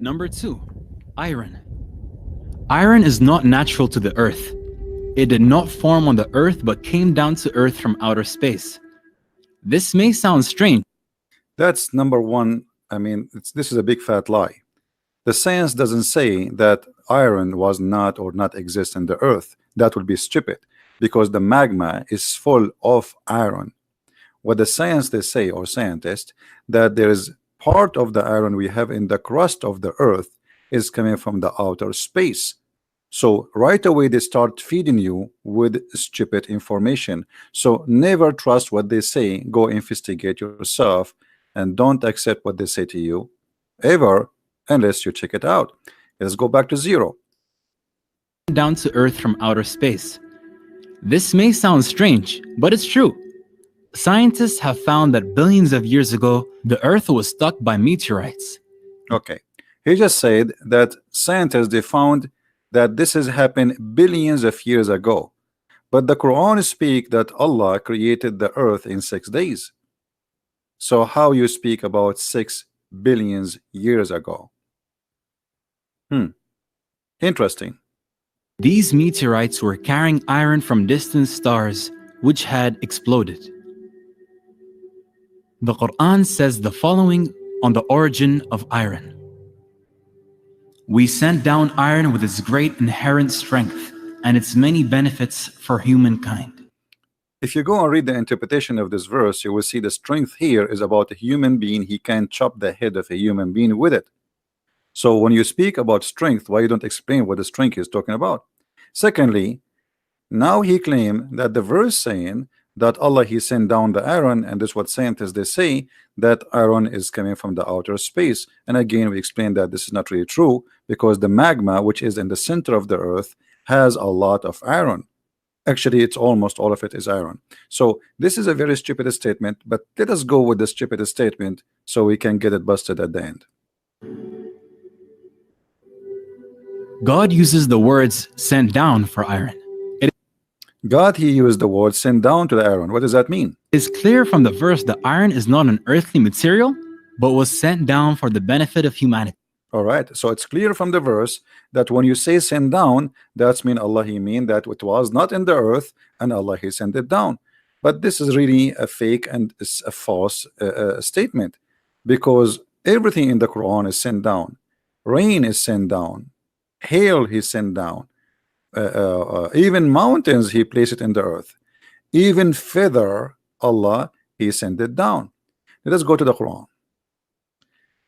Number 2. Iron. Iron is not natural to the earth. It did not form on the earth but came down to earth from outer space. This may sound strange. That's number one. I mean, this is a big fat lie. The science doesn't say that iron was not or not exist in the earth. That would be stupid because the magma is full of iron. What the science they say, or scientists, that there is part of the iron we have in the crust of the earth is coming from the outer space. So right away they start feeding you with stupid information. So never trust what they say. Go investigate yourself and don't accept what they say to you ever unless you check it out. Let's go back to zero. Down to earth from outer space. This may sound strange, but it's true. Scientists have found that billions of years ago, the earth was struck by meteorites. Okay, he just said that scientists they found that this has happened billions of years ago, but the Quran speak that Allah created the earth in 6 days. So how you speak about 6 billions years ago? Interesting. These meteorites were carrying iron from distant stars which had exploded. The Quran says the following on the origin of iron. We sent down iron with its great inherent strength and its many benefits for humankind. If you go and read the interpretation of this verse, you will see the strength here is about a human being. He can chop the head of a human being with it. So when you speak about strength, why you don't explain what the strength is talking about? Secondly, now he claimed that the verse saying that Allah he sent down the iron, and this is what scientists they say, that iron is coming from the outer space. And again we explained that this is not really true because the magma which is in the center of the earth has a lot of iron. Actually it's almost all of it is iron. So this is a very stupid statement, but let us go with the stupid statement so we can get it busted at the end. God uses the words sent down for iron. God he used the word sent down to the iron. What does that mean? It's clear from the verse that iron is not an earthly material, but was sent down for the benefit of humanity. All right, so it's clear from the verse that when you say send down, that's mean Allah he mean that it was not in the earth and Allah he sent it down. But this is really a fake and it's a false statement, because everything in the Quran is sent down. Rain is sent down, hail he sent down, even mountains he placed it in the earth, even feather Allah he sent it down. Let us go to the Quran.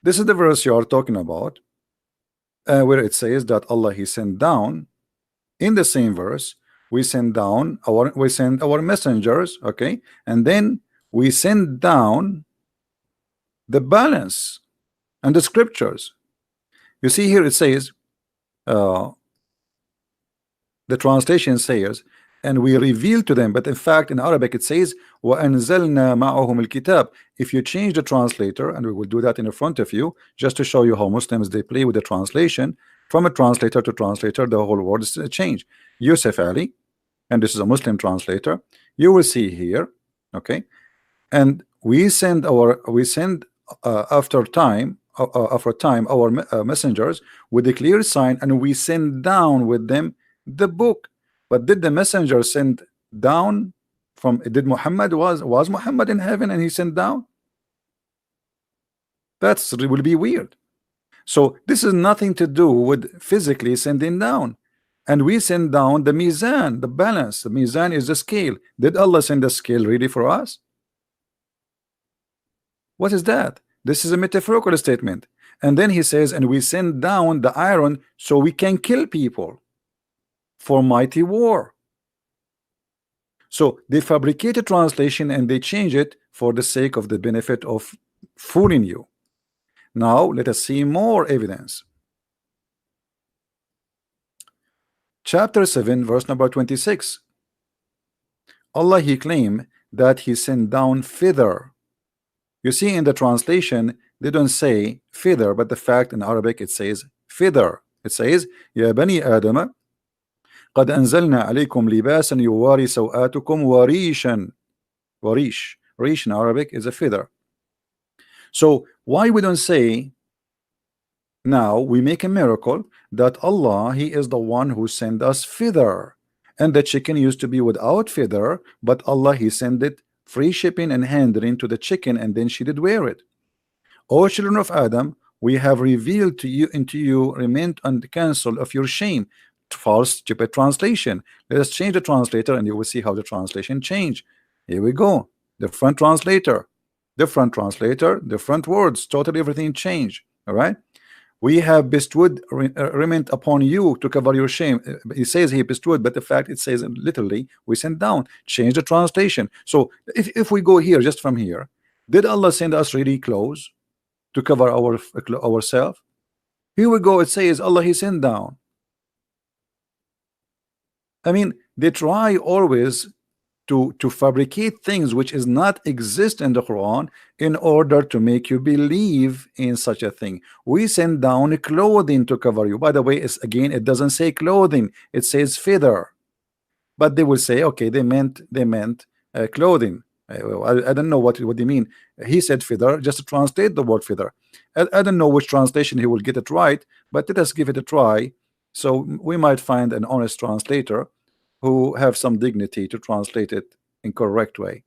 This is the verse you are talking about, where it says that Allah he sent down. In the same verse we send our messengers, okay, and then we send down the balance and the scriptures. You see here it says the translation says, and we reveal to them, but in fact in Arabic it says وَأَنزَلْنَا مَعَهُمُ الْكِتَابِ. If you change the translator, and we will do that in front of you just to show you how Muslims they play with the translation, from a translator to translator the whole word is changed. Yusuf Ali, and this is a Muslim translator, you will see here, okay, and we send after time our messengers with a clear sign, and we send down with them the book. But did the messenger send down from, did Muhammad was Muhammad in heaven and he sent down? That's will be weird. So this is nothing to do with physically sending down. And we send down the mizan, the balance. The mizan is the scale. Did Allah send the scale really for us? What is that? This is a metaphorical statement. And then he says, and we send down the iron so we can kill people for mighty war. So they fabricate a translation and they change it for the sake of the benefit of fooling you. Now let us see more evidence. Chapter 7 verse number 26. Allah he claimed that he sent down feather. You see in the translation they don't say feather, but the fact in Arabic it says feather. It says Ya bani Adama قد أنزلنا عليكم لباسا يواري سوآتكم وريشا. Rish in Arabic is a feather. So why we don't say Now we make a miracle that Allah, He is the one who sent us feather. And the chicken used to be without feather, but Allah, He sent it free shipping and handling to the chicken, and then she did wear it. O children of Adam, we have revealed to you into you remain on the counsel of your shame. False, stupid translation. Let us change the translator and you will see how the translation change. Here we go. Different translator, different words, totally everything changed. All right. We have bestowed raiment upon you to cover your shame. He says he bestowed, but the fact it says literally we sent down. Change the translation. So if we go here, just from here, did Allah send us really clothes to cover ourselves? Here we go. It says Allah, He sent down. I mean, they try always to fabricate things which is not exist in the Quran in order to make you believe in such a thing. We send down clothing to cover you. By the way, it's, again, it doesn't say clothing, it says feather. But they will say, okay, they meant clothing. I don't know what they mean. He said feather, just to translate the word feather. I don't know which translation he will get it right, but let us give it a try. So we might find an honest translator who have some dignity to translate it in correct way.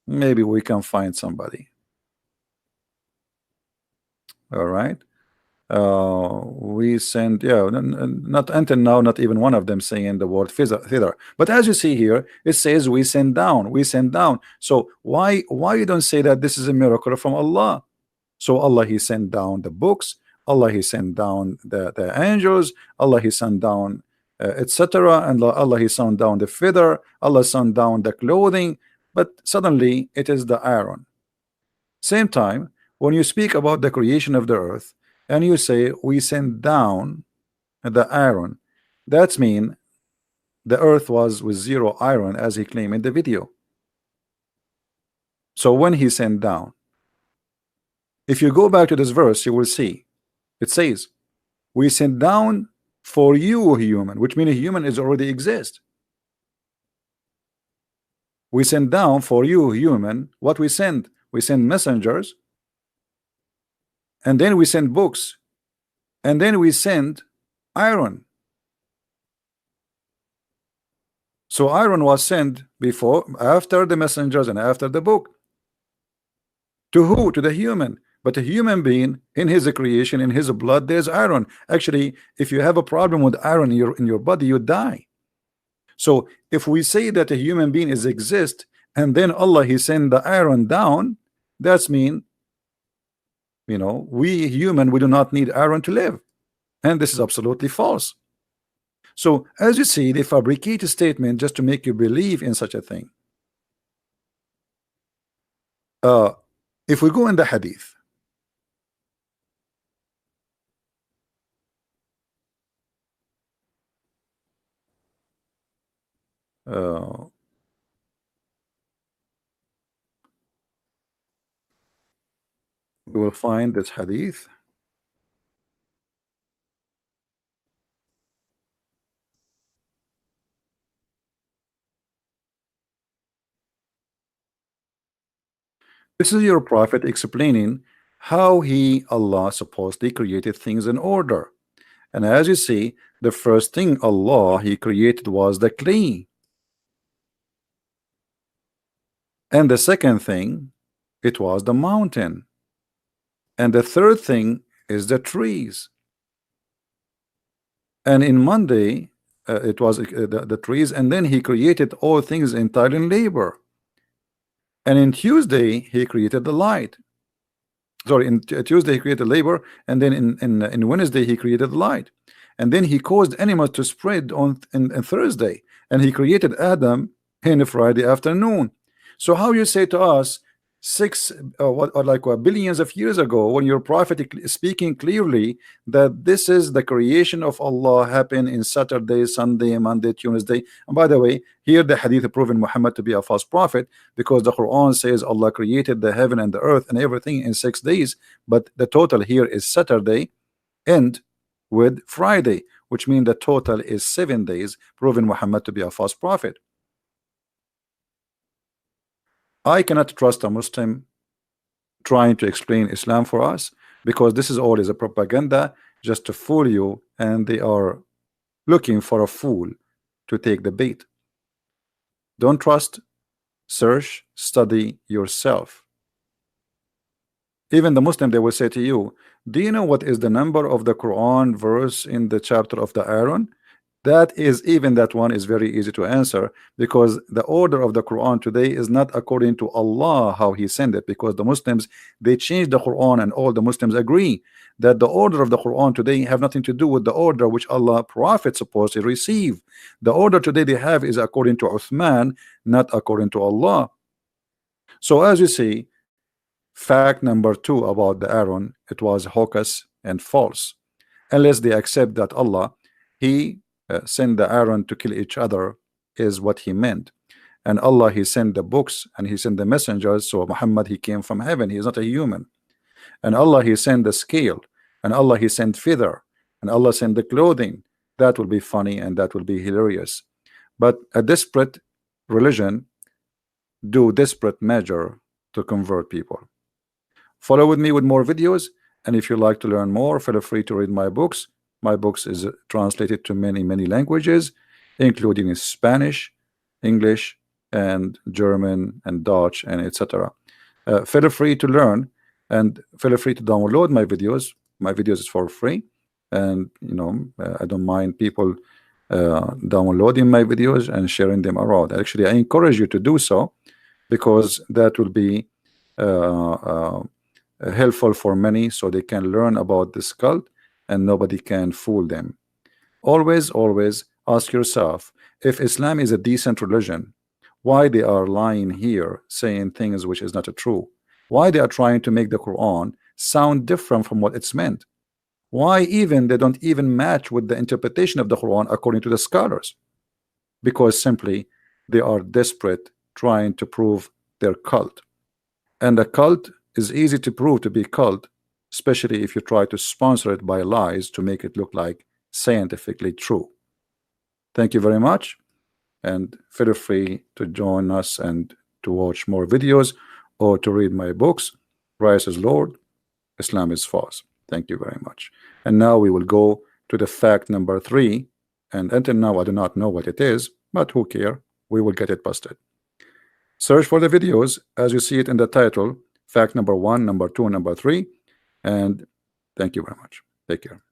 Maybe we can find somebody. All right. We send, yeah, not until now, not even one of them saying the word thither. But as you see here, it says we send down, we send down. So why you don't say that this is a miracle from Allah? So Allah, He sent down the books, Allah, He sent down the angels, Allah, He sent down etc., and Allah, He sent down the feather, Allah sent down the clothing, but suddenly it is the iron. Same time, when you speak about the creation of the earth and you say we sent down the iron, that's mean the earth was with zero iron, as he claimed in the video. So when He sent down, if you go back to this verse, you will see it says we sent down for you, human, which means a human is already exist. We send down for you, human. What we send messengers, and then we send books, and then we send iron. So iron was sent before, after the messengers and after the book. To who? To the human. But a human being, in his creation, in his blood, there's iron. Actually, if you have a problem with iron in your body, you die. So if we say that a human being is exist, and then Allah, He sent the iron down, that's mean, you know, we human, we do not need iron to live. And this is absolutely false. So as you see, they fabricate a statement just to make you believe in such a thing. If we go in the hadith, we will find this hadith. This is your prophet explaining how Allah supposedly created things in order. And as you see, the first thing Allah, He created was the clay. And the second thing, it was the mountain. And the third thing is the trees. And in Monday, it was the trees, and then He created all things entirely in labor. And in Tuesday, He created the light. Sorry, in Tuesday He created labor, and then in Wednesday He created the light. And then He caused animals to spread on in Thursday, and He created Adam in Friday afternoon. So how you say to us billions of years ago, when your prophet is speaking clearly that this is the creation of Allah happened in Saturday, Sunday, Monday, Tuesday. And by the way, here the hadith proven Muhammad to be a false prophet, because the Quran says Allah created the heaven and the earth and everything in 6 days, but the total here is Saturday and with Friday, which means the total is 7 days, proving Muhammad to be a false prophet. I cannot trust a Muslim trying to explain Islam for us, because this is all is a propaganda just to fool you, and they are looking for a fool to take the bait. Don't trust, search, study yourself. Even the Muslim, they will say to you, do you know what is the number of the Quran verse in the chapter of the Aaron? That is, even that one is very easy to answer, because the order of the Quran today is not according to Allah how He sent it, because the Muslims, they changed the Quran, and all the Muslims agree that the order of the Quran today have nothing to do with the order which Allah Prophet supposed to receive. The order today they have is according to Uthman, not according to Allah. So as you see, fact number 2 about the Aaron, it was hocus and false, unless they accept that Allah, He sent the Aaron to kill each other is what He meant, and Allah, He sent the books and He sent the messengers. So Muhammad, he came from heaven, he is not a human. And Allah, He sent the scale, and Allah, He sent feather, and Allah sent the clothing. That will be funny and that will be hilarious. But a desperate religion do desperate measure to convert people. Follow with me with more videos, and if you like to learn more, feel free to read my books. My books is translated to many languages, including Spanish, English, and German, and Dutch, and etc. Feel free to learn, and feel free to download my videos. My videos is for free, and I don't mind people downloading my videos and sharing them around. Actually, I encourage you to do so, because that will be helpful for many, so they can learn about this cult and nobody can fool them. Always ask yourself, if Islam is a decent religion, why they are lying here saying things which is not true? Why they are trying to make the Quran sound different from what it's meant? Why even they don't even match with the interpretation of the Quran according to the scholars? Because simply they are desperate trying to prove their cult. And a cult is easy to prove to be cult, especially if you try to sponsor it by lies to make it look like scientifically true. Thank you very much, and feel free to join us and to watch more videos or to read my books. Christ is Lord, Islam is false. Thank you very much. And now we will go to the fact number 3, and until now I do not know what it is, but who care, we will get it busted. Search for the videos as you see it in the title, fact number 1, number 2, number 3, and thank you very much. Take care.